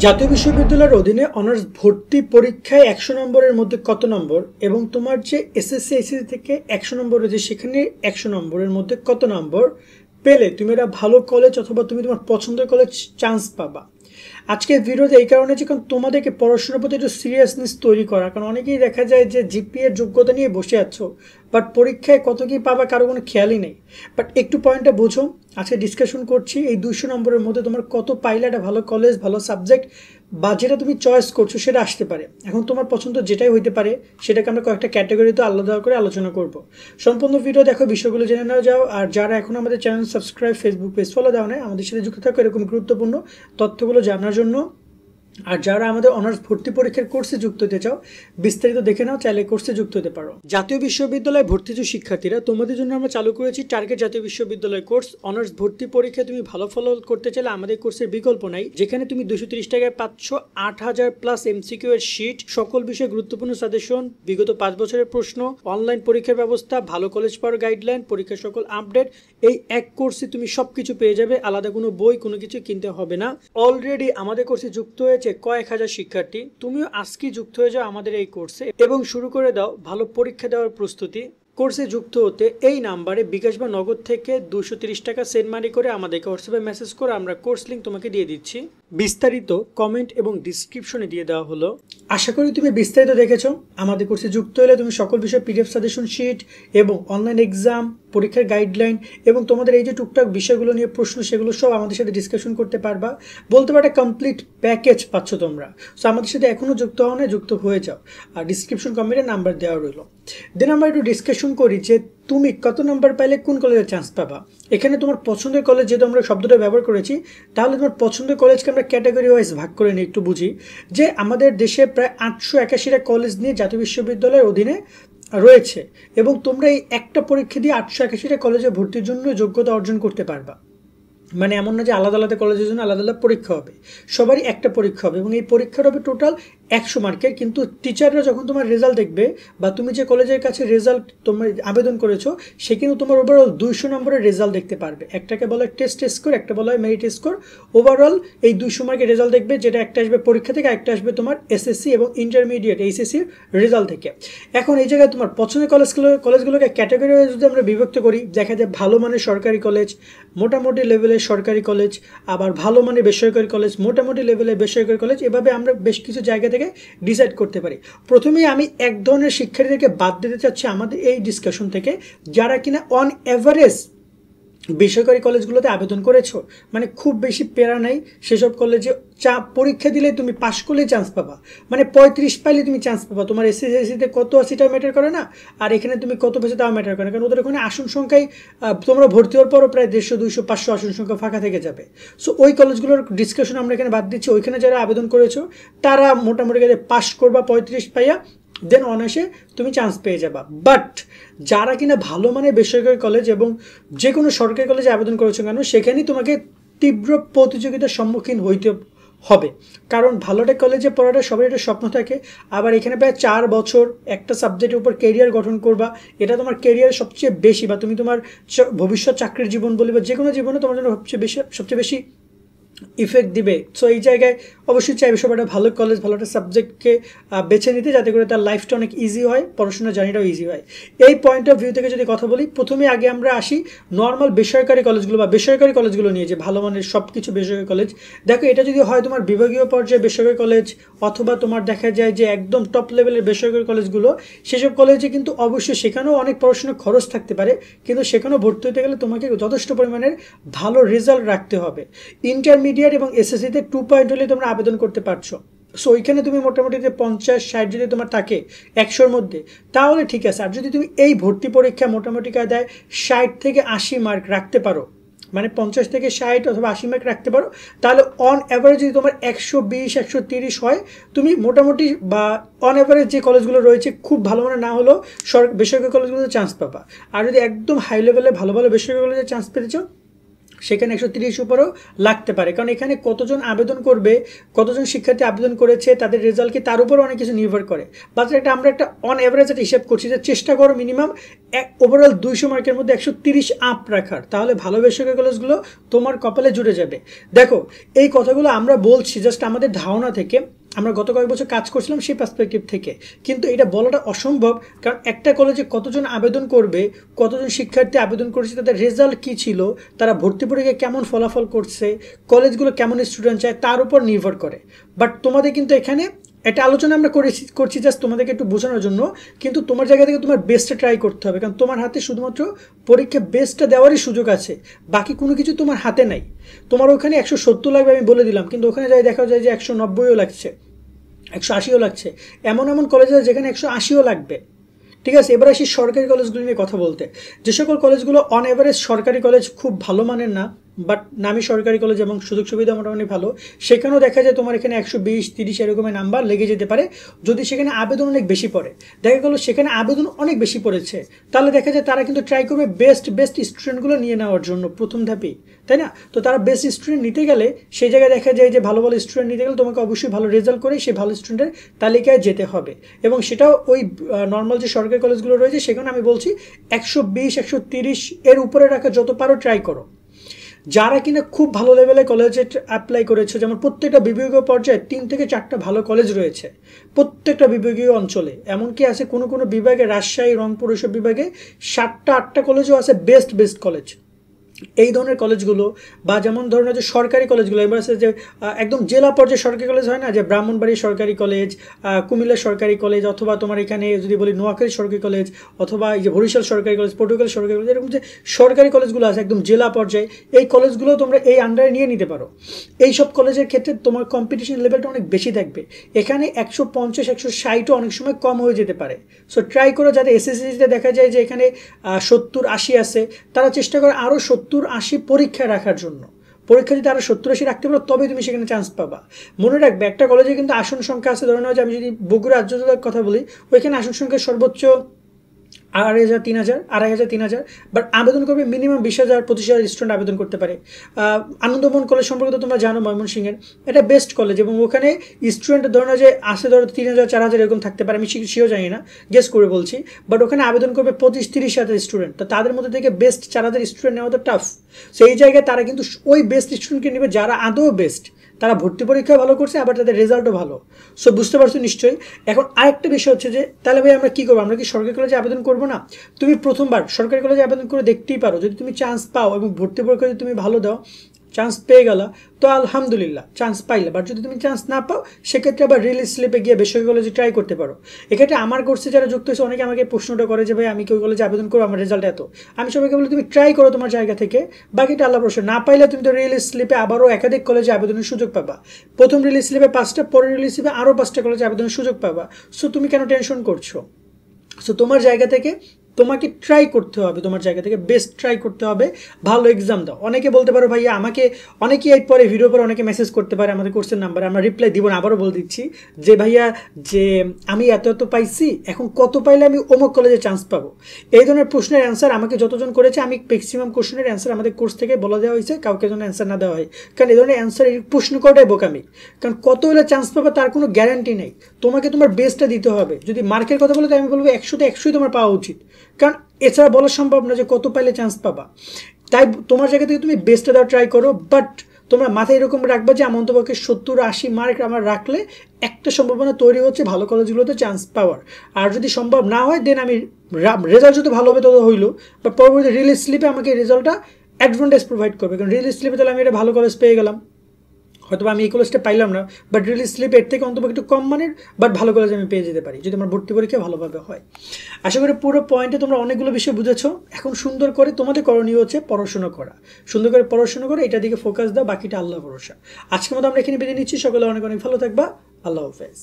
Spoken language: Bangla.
জাতীয় বিশ্ববিদ্যালয়ের অধীনে অনার্স ভর্তি পরীক্ষায় 100 নম্বরের মধ্যে কত নম্বর এবং তোমার যে এসএসসি আইসিসি থেকে 100 নম্বরের যে সেখানে 100 নম্বরের মধ্যে কত নম্বর পেলে তুমি একটা ভালো কলেজ অথবা তুমি তোমার পছন্দের কলেজ চান্স পাবা। আজকের ভিডিওতে এই কারণে যে কারণ তোমাদেরকে পড়াশোনার প্রতি একটু সিরিয়াসনেস তৈরি করা, কারণ অনেকেই দেখা যায় যে জিপিএর যোগ্যতা নিয়ে বসে আছো বাট পরীক্ষায় কত কি পাবা কারো কোনো খেয়ালই নেই। বাট একটু পয়েন্টটা বোঝো, আজকে ডিসকাশন করছি এই 200 নম্বরের মধ্যে তোমার কত পাইলে একটা ভালো কলেজ ভালো সাবজেক্ট বা যেটা তুমি চয়েস করছো সেটা আসতে পারে। এখন তোমার পছন্দ যেটাই হইতে পারে সেটাকে আমরা কয়েকটা ক্যাটাগরিতে আলাদা করে আলোচনা করব। সম্পূর্ণ ভিডিও দেখো, বিষয়গুলো জেনে নাও যাও। আর যারা এখন আমাদের channel subscribe, Facebook page follow দাও না, আমাদের সাথে যুক্ত থাকো এরকম গুরুত্বপূর্ণ তথ্যগুলো জানার জন্য। আর যারা আমাদের অনার্স ভর্তি পরীক্ষার কোর্সে যুক্ত হতে চাও বিস্তারিত দেখে নাও, চাইলে কোর্সে যুক্ত হতে পারো। জাতীয় বিশ্ববিদ্যালয়ে ভর্তিজ শিক্ষার্থীরা, তোমাদের জন্য আমরা চালু করেছি টার্গেট জাতীয় বিশ্ববিদ্যালয় কোর্স। অনার্স ভর্তি পরীক্ষায় তুমি ভালো ফল করতে চাইলে আমাদের কোর্সের বিকল্প নাই, যেখানে তুমি 230 টাকায় পাচ্ছ 8000 প্লাস এমসিকিউ এর শীট, সকল বিষয়ে গুরুত্বপূর্ণ সাজেশন, বিগত 5 বছরের প্রশ্ন, অনলাইন পরীক্ষার ব্যবস্থা, ভালো কলেজ পাওয়ার গাইডলাইন, পরীক্ষার সকল আপডেট। এই এক কোর্সে তুমি সবকিছু পেয়ে যাবে, আলাদা কোনো বই কোনো কিছু কিনতে হবে না। অলরেডি আমাদের কোর্সে যুক্ত হয়েছে কয়েক হাজার শিক্ষার্থী, তুমিও আজকে যুক্ত হয়ে যাও আমাদের এই কোর্সে এবং শুরু করে দাও ভালো পরীক্ষা দেওয়ার প্রস্তুতি। কোর্সে যুক্ত হতে এই নাম্বারে বিকাশ বা নগদ থেকে 230 টাকা সেন্ড মানি করে আমাদেরকে হোয়াটসঅ্যাপে মেসেজ করে আমরা কোর্স লিঙ্ক তোমাকে দিয়ে দিচ্ছি। বিস্তারিত কমেন্ট এবং ডিসক্রিপশনে দিয়ে দেওয়া হলো। আশা করি তুমি বিস্তারিত দেখেছো। আমাদের কোর্সে যুক্ত হলে তুমি সকল বিষয়ে পিডিএফ সাজেশন শিট এবং অনলাইন এক্সাম, পরীক্ষার গাইডলাইন এবং তোমাদের এই যে টুকটাক বিষয়গুলো নিয়ে প্রশ্ন সেগুলো সব আমাদের সাথে ডিসকাশন করতে পারবা। বলতে পারো একটা কমপ্লিট প্যাকেজ পাচ্ছ তোমরা। সো আমাদের সাথে এখনও যুক্ত হও না, যুক্ত হয়ে যাও। আর ডিসক্রিপশন কমেন্টে নাম্বার দেওয়া রইল। দেন আমরা একটু ডিসকাশন করি যে তুমি কত নাম্বার পাইলে কোন কলেজে চান্স পাবা। এখানে তোমার পছন্দের কলেজ, যেহেতু আমরা শব্দটা ব্যবহার করেছি, তাহলে তোমার পছন্দের কলেজকে আমরা ক্যাটাগরি ওয়াইজ ভাগ করে নিই। একটু বুঝি যে আমাদের দেশে প্রায় 881টা কলেজ নিয়ে জাতীয় বিশ্ববিদ্যালয়ের অধীনে রয়েছে এবং তোমরা এই একটা পরীক্ষা দিয়ে 881টা কলেজে ভর্তির জন্য যোগ্যতা অর্জন করতে পারবা। মানে এমন না যে আলাদা আলাদা কলেজের জন্য আলাদা আলাদা পরীক্ষা হবে, সবারই একটা পরীক্ষা হবে এবং এই পরীক্ষাটা হবে টোটাল 100 মার্কের। কিন্তু টিচাররা যখন তোমার রেজাল্ট দেখবে বা তুমি যে কলেজের কাছে রেজাল্ট তোমার আবেদন করেছো সে কিন্তু তোমার ওভারঅল 200 নম্বরের রেজাল্ট দেখতে পারবে। একটাকে বলা হয় টেস্ট স্কোর, একটা বলা হয় মেরিট স্কোর। ওভারঅল এই 200 মার্কের রেজাল্ট দেখবে, যেটা একটা আসবে পরীক্ষা থেকে, একটা আসবে তোমার এসএসসি এবং ইন্টারমিডিয়েট এইচএসসির রেজাল্ট থেকে। এখন এই জায়গায় তোমার পছন্দের কলেজগুলোকে ক্যাটাগরি যদি আমরা বিভক্ত করি, দেখা যায় ভালো মানের সরকারি কলেজ, মোটামুটি লেভেলের সরকারি কলেজ, আবার ভালো মানের বেসরকারি কলেজ, মোটামুটি লেভেলের বেসরকারি কলেজ, এভাবে আমরা বেশ কিছু জায়গা থেকে ডিসাইড করতে পারি। প্রথমেই আমি এক ধরনের শিক্ষার্থীদেরকে বাদ দিতে চাচ্ছি আমাদের এই ডিসকাশন থেকে, যারা কিনা অন এভারেজ বেসরকারি কলেজগুলোতে আবেদন করেছো, মানে খুব বেশি প্যারা নাই, সেসব কলেজে পরীক্ষা দিলে তুমি পাশ করলেই চান্স পাবা। মানে 35 পাইলে তুমি চান্স পাবা। তোমার এসএসসিতে কত আছে তাও ম্যাটার করে না, আর এখানে তুমি কত পেয়েছো তাও ম্যাটার করে না, কারণ ওদের ওখানে আসন সংখ্যায় তোমরা ভর্তি হওয়ার পরও প্রায় 150, 200, 500 আসন সংখ্যা ফাঁকা থেকে যাবে। সো ওই কলেজগুলোর ডিসকাশন আমরা এখানে বাদ দিচ্ছি। ওইখানে যারা আবেদন করেছো তারা মোটামুটি কাজে পাশ করবা 35 পাইয়া, দেন অনায়াসে তুমি চান্স পেয়ে যাবা। বাট যারা কিনা ভালো মানের বেসরকারি কলেজ এবং যে কোনো সরকারি কলেজে আবেদন করেছো কেন, সেখানেই তোমাকে তীব্র প্রতিযোগিতার সম্মুখীন হইতে হবে। কারণ ভালো একটা কলেজে পড়াটা সবারই একটা স্বপ্ন থাকে। আবার এখানে প্রায় 4 বছর একটা সাবজেক্টের উপর কেরিয়ার গঠন করবা, এটা তোমার কেরিয়ার সবচেয়ে বেশি, বা তুমি তোমার ভবিষ্যৎ চাকরির জীবন বলি বা যে কোনো জীবনে তোমার জন্য সবচেয়ে বেশি ইফেক্ট দিবে। সো এই জায়গায় অবশ্যই চাইবে সবাই একটা ভালো কলেজ, ভালো একটা সাবজেক্টকে বেছে নিতে, যাতে করে তার লাইফটা অনেক ইজি হয়, পড়াশোনার জার্নিটাও ইজি হয়। এই পয়েন্ট অফ ভিউ থেকে যদি কথা বলি, প্রথমে আগে আমরা আসি নর্মাল বেসরকারি কলেজগুলো বা বেসরকারি কলেজগুলো নিয়ে, যে ভালো মানের সব কিছু বেসরকারি কলেজ। দেখো, এটা যদি হয় তোমার বিভাগীয় পর্যায়ে বেসরকারি কলেজ, অথবা তোমার দেখা যায় যে একদম টপ লেভেলের বেসরকারি কলেজগুলো, সেসব কলেজে কিন্তু অবশ্যই সেখানেও অনেক পড়াশোনার খরচ থাকতে পারে, কিন্তু সেখানেও ভর্তি হতে গেলে তোমাকে যথেষ্ট পরিমাণের ভালো রেজাল্ট রাখতে হবে। ইন্টারমিডিয়েট এবং এসএসসিতে 2 পয়েন্ট হলে তোমরা আবেদন করতে পারছো। সো ওইখানে তুমি মোটামুটি 50-60 যদি তোমার থাকে 100-র মধ্যে, তাহলে ঠিক আছে। আর যদি তুমি এই ভর্তি পরীক্ষা মোটামুটি কায়দায় 60 থেকে 80 মার্ক রাখতে পারো, মানে 50 থেকে 60 অথবা 80 মার্ক রাখতে পারো, তাহলে অন অ্যাভারেজ যদি তোমার 120-130 হয়, তুমি মোটামুটি বা অন অ্যাভারেজ যে কলেজগুলো রয়েছে খুব ভালো মানে না হলেও বেসরকারি কলেজগুলোতে চান্স পাবা। আর যদি একদম হাই লেভেলে ভালো ভালো বেসরকারি কলেজে চান্স পেতে চাও, সেখানে 130 উপরেও লাগতে পারে, কারণ এখানে কতজন আবেদন করবে, কতজন শিক্ষার্থী আবেদন করেছে, তাদের রেজাল্ট কি, তার উপর অনেক কিছু নির্ভর করে। বাট এটা আমরা একটা অন অ্যাভারেজ একটা হিসাব করছি যে চেষ্টা করো মিনিমাম ওভারঅল 200 মার্কের মধ্যে 130 আপ রাখার, তাহলে ভালো বেসরকারি কলেজগুলো তোমার কপালে জুড়ে যাবে। দেখো এই কথাগুলো আমরা বলছি জাস্ট আমাদের ধারণা থেকে, আমরা গত কয়েক বছর কাজ করছিলাম সেই পার্সপেক্টিভ থেকে, কিন্তু এটা বলাটা অসম্ভব, কারণ একটা কলেজে কতজন আবেদন করবে, কতজন শিক্ষার্থী আবেদন করেছে, তাদের রেজাল্ট কী ছিল, তারা ভর্তি পরীক্ষায় কেমন ফলাফল করছে, কলেজগুলো কেমন স্টুডেন্ট চায়, তার উপর নির্ভর করে। বাট তোমাদের কিন্তু এখানে একটা আলোচনা আমরা করছি জাস্ট তোমাদেরকে একটু বোঝানোর জন্য, কিন্তু তোমার জায়গা থেকে তোমার বেস্টটা ট্রাই করতে হবে, কারণ তোমার হাতে শুধুমাত্র পরীক্ষা বেস্টটা দেওয়ারই সুযোগ আছে, বাকি কোনো কিছু তোমার হাতে নাই। তোমার ওখানে 170 লাগবে আমি বলে দিলাম, কিন্তু ওখানে যাই দেখা যায় যে 190ও লাগছে, 180ও লাগছে, এমন এমন কলেজ আছে যেখানে 180ও লাগবে। ঠিক আছে, এবার আসি সরকারি কলেজগুলো নিয়ে কথা বলতে। যে সকল কলেজগুলো অন এভারেজ সরকারি কলেজ খুব ভালো মানের না, বাট নামি সরকারি কলেজ এবং সুযোগ সুবিধা মোটামুটি ভালো, সেখানেও দেখা যায় তোমার এখানে 120-30 এরকমের নাম্বার লেগে যেতে পারে যদি সেখানে আবেদন অনেক বেশি পড়ে। দেখা গেলো সেখানে আবেদন অনেক বেশি পড়েছে, তাহলে দেখা যায় তারা কিন্তু ট্রাই করবে বেস্ট স্টুডেন্টগুলো নিয়ে নেওয়ার জন্য প্রথম ধাপেই, তাই না? তো তারা বেস্ট স্টুডেন্ট নিতে গেলে সেই জায়গায় দেখা যায় যে ভালো ভালো স্টুডেন্ট নিতে গেলে তোমাকে অবশ্যই ভালো রেজাল্ট করে সেই ভালো স্টুডেন্টের তালিকায় যেতে হবে, এবং সেটাও ওই নর্মাল যে সরকারি কলেজগুলো রয়েছে সেখানে আমি বলছি 120-130 এর উপরে রাখা যত পারো ট্রাই করো। যারা কিনা খুব ভালো লেভেলে কলেজে অ্যাপ্লাই করেছে, যেমন প্রত্যেকটা বিভাগীয় পর্যায়ে 3 থেকে 4টা ভালো কলেজ রয়েছে প্রত্যেকটা বিভাগীয় অঞ্চলে, এমনকি আছে কোনো কোনো বিভাগে, রাজশাহী রংপুর এসব বিভাগে 7টা-8টা কলেজও আছে বেস্ট কলেজ। এই ধরনের কলেজগুলো, বা যেমন ধরুন যে সরকারি কলেজগুলো, এবার আছে যে একদম জেলা পর্যায়ে সরকারি কলেজ হয় না, যে ব্রাহ্মণবাড়ি সরকারি কলেজ, কুমিল্লা সরকারি কলেজ, অথবা তোমার এখানে যদি বলি নোয়াখালী সরকারি কলেজ, অথবা এই যে বরিশাল সরকারি কলেজ, পটুয়াখালী সরকারি কলেজ, এরকম যে সরকারি কলেজগুলো আছে একদম জেলা পর্যায়ে, এই কলেজগুলো তোমরা এই আন্ডারে নিয়ে নিতে পারো। এই সব কলেজের ক্ষেত্রে তোমার কম্পিটিশন লেভেলটা অনেক বেশি থাকবে, এখানে 150-160ও অনেক সময় কম হয়ে যেতে পারে। সো ট্রাই করো, যাতে এসএসসিতে দেখা যায় যে এখানে 70-80 আছে, তারা চেষ্টা করে আরও 70-80 পরীক্ষা রাখার জন্য। পরীক্ষা যদি আরও 70-80 রাখতে পারো তবে তুমি সেখানে চান্স পাবা। মনে রাখবে একটা কলেজে কিন্তু আসন সংখ্যা আছে, ধরে নাও যে আমি যদি বগুড়া আর্যদার কথা বলি, ওইখানে আসন সংখ্যা সর্বোচ্চ 2,500-3,000, বাট আবেদন করবে মিনিমাম 20,000-25,000 স্টুডেন্ট আবেদন করতে পারে। আনন্দমোহন কলেজ সম্পর্কে তো তোমরা জানো, ময়মনসিংহের এটা বেস্ট কলেজ, এবং ওখানে স্টুডেন্ট ধরো যে আসে ধরো 3,000-4,000 এরকম থাকতে পারে, আমি সেও জানি না, গেস করে বলছি, বাট ওখানে আবেদন করবে 25-30,000 স্টুডেন্ট, তো তাদের মধ্যে থেকে বেস্ট 4,000 স্টুডেন্ট নেওয়া তো টাফ। সেই জায়গায় তারা কিন্তু ওই বেস্ট স্টুডেন্টকে নেবে যারা আদৌ বেস্ট, তারা ভর্তি পরীক্ষা ভালো করছে, আবার তাদের রেজাল্টও ভালো। সো বুঝতে পারছো নিশ্চয়ই। এখন আরেকটা বিষয় হচ্ছে যে তাহলে ভাই আমরা কী করবো, আমরা কি সরকারি কলেজে আবেদন করবো না? তুমি প্রথমবার সরকারি কলেজে আবেদন করে দেখতেই পারো, যদি তুমি চান্স পাও এবং ভর্তি পরীক্ষা যদি তুমি ভালো দাও, চান্স পেয়ে গেলা তো আলহামদুলিল্লাহ, চান্স পাইলে। বাট যদি তুমি চান্স না পাও, সেক্ষেত্রে আবার রিলিজ স্লিপে গিয়ে বেসরকারি কলেজে ট্রাই করতে পারো। এক্ষেত্রে আমার কোর্সে যারা যুক্ত হয়েছে অনেকে আমাকে প্রশ্নটা করে যে ভাই আমি কি ওই কলেজে আবেদন করবো, আমার রেজাল্ট এত। আমি সবাইকে বলি তুমি ট্রাই করো তোমার জায়গা থেকে, বাকিটা আল্লাহ ভরসা। না পাইলে তুমি তো রিলিজ স্লিপে আবারও একাধিক কলেজে আবেদনের সুযোগ পাবা। প্রথম রিলিজ স্লিপে 5টা, পরের রিলিজ স্লিপে আরও 5টা কলেজে আবেদনের সুযোগ পাবা। সো তুমি কেন টেনশন করছো? সো তোমার জায়গা থেকে তোমাকে ট্রাই করতে হবে, তোমার জায়গা থেকে বেস্ট ট্রাই করতে হবে, ভালো এক্সাম দাও। অনেকে বলতে পারো ভাইয়া আমাকে, অনেকেই এর পরে ভিডিও পরে অনেকে মেসেজ করতে পারে আমাদের কোর্সের নাম্বারে, আমরা রিপ্লাই দিব না, আবারও বলে দিচ্ছি যে ভাইয়া যে আমি এত পাইছি, এখন কত পাইলে আমি অমুক কলেজে চান্স পাবো। এই ধরনের প্রশ্নের অ্যান্সার আমাকে যতজন করেছে, আমি ম্যাক্সিমাম কোশ্চেনের অ্যান্সার আমাদের কোর্স থেকে বলে দেওয়া হয়েছে, কাউকে যেন অ্যান্সার না দেওয়া হয়, কারণ এই ধরনের অ্যান্সার প্রশ্ন করাটাই বোকামি। কারণ কত হলে চান্স পাবে তার কোনো গ্যারান্টি নেই, তোমাকে তোমার বেস্টটা দিতে হবে। যদি মার্কের কথা বলে, তাই আমি বলবো 100তে 100ই তোমার পাওয়া উচিত, কারণ এছাড়া বলা সম্ভব না যে কত পাইলে চান্স পাবা। তাই তোমার জায়গা থেকে তুমি বেস্টটা দেওয়া ট্রাই করো, বাট তোমরা মাথায় এরকম রাখবা যে আমার অন্তপক্ষে 70-80 মার্ক আমার রাখলে একটা সম্ভাবনা তৈরি হচ্ছে ভালো কলেজগুলোতে চান্স পাওয়ার। আর যদি সম্ভব না হয় দেন আমি রেজাল্ট যদি ভালো হবে তত হইলো, বাট পরবর্তী রিলিজ স্লিপে আমাকে রেজাল্টটা অ্যাডভান্টেজ প্রোভাইড করবে, কারণ রিলিজ স্লিপে তাহলে আমি এটা ভালো কলেজ পেয়ে গেলাম, হয়তো আমি এই কলেজটা পাইলাম না, বাট রিলিজ স্লিপ এর থেকে অন্তত একটু কম মানের বাট ভালো কলেজ আমি পেয়ে যেতে পারি যদি আমার ভর্তি পরীক্ষা ভালোভাবে হয়। আশা করি পুরো পয়েন্টে তোমরা অনেকগুলো বিষয় বুঝেছো। এখন সুন্দর করে তোমাদের করণীয় হচ্ছে পড়াশোনা করা, সুন্দর করে পড়াশোনা করে এটার দিকে ফোকাস দাও, বাকিটা আল্লাহ ভরসা। আজকের মতো আমরা এখানে বেরিয়ে নিচ্ছি, সকলে অনেক অনেক ভালো থাকবা, আল্লাহ হাফেজ।